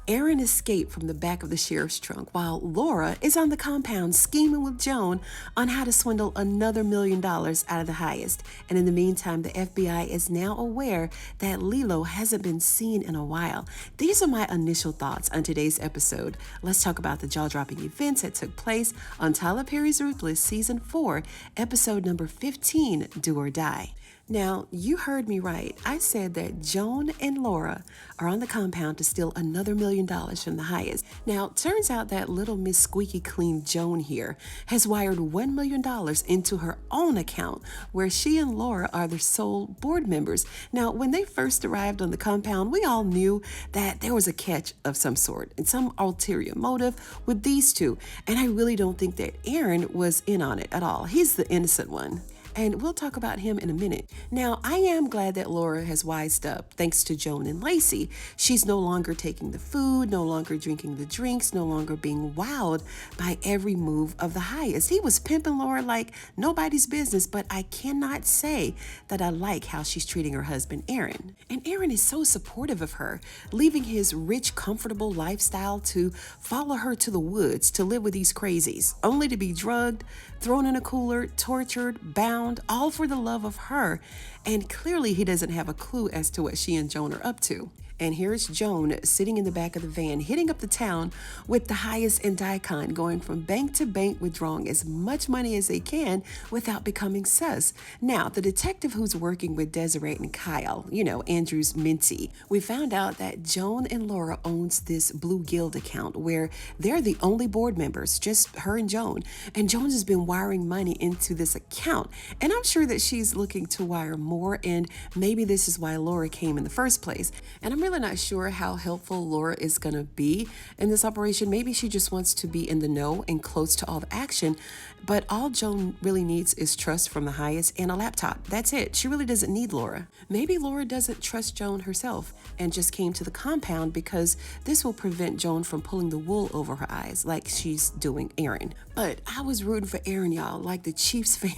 Aaron escaped from the back of the sheriff's trunk while Laura is on the compound scheming with Joan on how to swindle another $1 million out of the highest. And in the meantime, the FBI is now aware that Lilo hasn't been seen in a while. These are my initial thoughts on today's episode. Let's talk about the jaw-dropping events that took place on Tyler Perry's Ruthless Season 4, episode number 15, Do or Die. Now, you heard me right. I said that Joan and Laura are on the compound to steal another $1 million from the highest. Now, turns out that little Miss Squeaky Clean Joan here has wired $1 million into her own account, where she and Laura are the sole board members. Now, when they first arrived on the compound, we all knew that there was a catch of some sort and some ulterior motive with these two. And I really don't think that Aaron was in on it at all. He's the innocent one. And we'll talk about him in a minute. Now, I am glad that Laura has wised up thanks to Joan and Lacey. She's no longer taking the food, no longer drinking the drinks, no longer being wowed by every move of the highest. He was pimping Laura like nobody's business, but I cannot say that I like how she's treating her husband, Aaron. And Aaron is so supportive of her, leaving his rich, comfortable lifestyle to follow her to the woods to live with these crazies, only to be drugged, thrown in a cooler, tortured, bound, all for the love of her. And clearly he doesn't have a clue as to what she and Joan are up to. And here's Joan sitting in the back of the van, hitting up the town with the highest and Daikon, going from bank to bank, withdrawing as much money as they can without becoming sus. Now, the detective who's working with Desiree and Kyle, Andrew's mentee, we found out that Joan and Laura owns this Blue Guild account where they're the only board members, just her and Joan. And Joan has been wiring money into this account. And I'm sure that she's looking to wire more, and maybe this is why Laura came in the first place. And I'm really not sure how helpful Laura is going to be in this operation. Maybe she just wants to be in the know and close to all the action, but all Joan really needs is trust from the highest and a laptop. That's it. She really doesn't need Laura. Maybe Laura doesn't trust Joan herself and just came to the compound because this will prevent Joan from pulling the wool over her eyes like she's doing Aaron. But I was rooting for Aaron, y'all, like the Chiefs fan.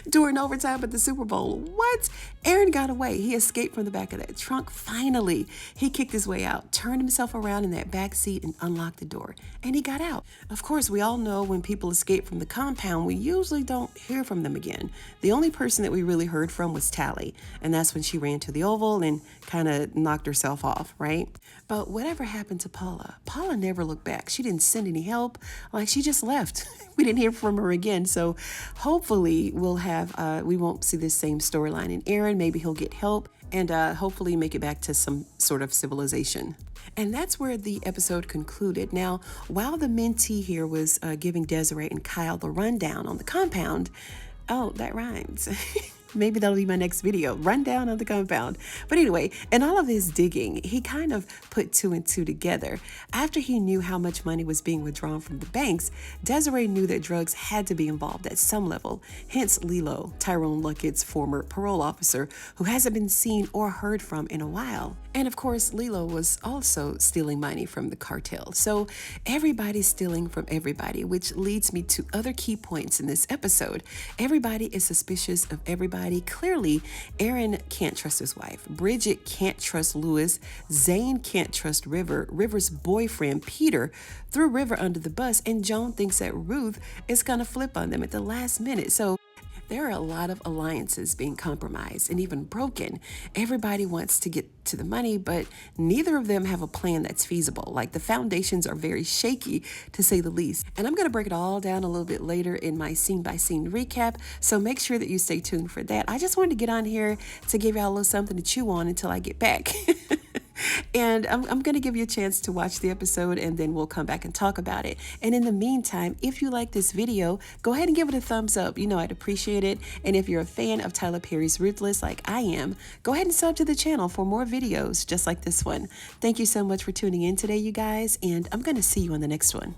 During overtime at the Super Bowl. What? Aaron got away. He escaped from the back of that trunk. Finally, he kicked his way out, turned himself around in that back seat and unlocked the door. And he got out. Of course, we all know when people escape from the compound, we usually don't hear from them again. The only person that we really heard from was Tally. And that's when she ran to the Oval and kind of knocked herself off, right? But whatever happened to Paula? Paula never looked back. She didn't send any help. Like, she just left. We didn't hear from her again. So hopefully we won't see this same storyline in Aaron. Maybe he'll get help and hopefully make it back to some sort of civilization. And that's where the episode concluded. Now, while the mentee here was giving Desiree and Kyle the rundown on the compound, oh, that rhymes. Maybe that'll be my next video, rundown on the compound. But anyway, in all of his digging, he kind of put 2 and 2 together. After he knew how much money was being withdrawn from the banks, Desiree knew that drugs had to be involved at some level. Hence Lilo, Tyrone Luckett's former parole officer, who hasn't been seen or heard from in a while. And of course, Lilo was also stealing money from the cartel. So everybody's stealing from everybody, which leads me to other key points in this episode. Everybody is suspicious of everybody. Clearly, Aaron can't trust his wife. Bridget can't trust Lewis. Zane can't trust River. River's boyfriend, Peter, threw River under the bus, and Joan thinks that Ruth is going to flip on them at the last minute. So there are a lot of alliances being compromised and even broken. Everybody wants to get to the money, but neither of them have a plan that's feasible. Like, the foundations are very shaky, to say the least. And I'm going to break it all down a little bit later in my scene-by-scene recap, so make sure that you stay tuned for that. I just wanted to get on here to give y'all a little something to chew on until I get back. And I'm going to give you a chance to watch the episode, and then we'll come back and talk about it. And in the meantime, if you like this video, go ahead and give it a thumbs up. I'd appreciate it. And if you're a fan of Tyler Perry's Ruthless like I am, go ahead and sub to the channel for more videos just like this one. Thank you so much for tuning in today, you guys, and I'm going to see you on the next one.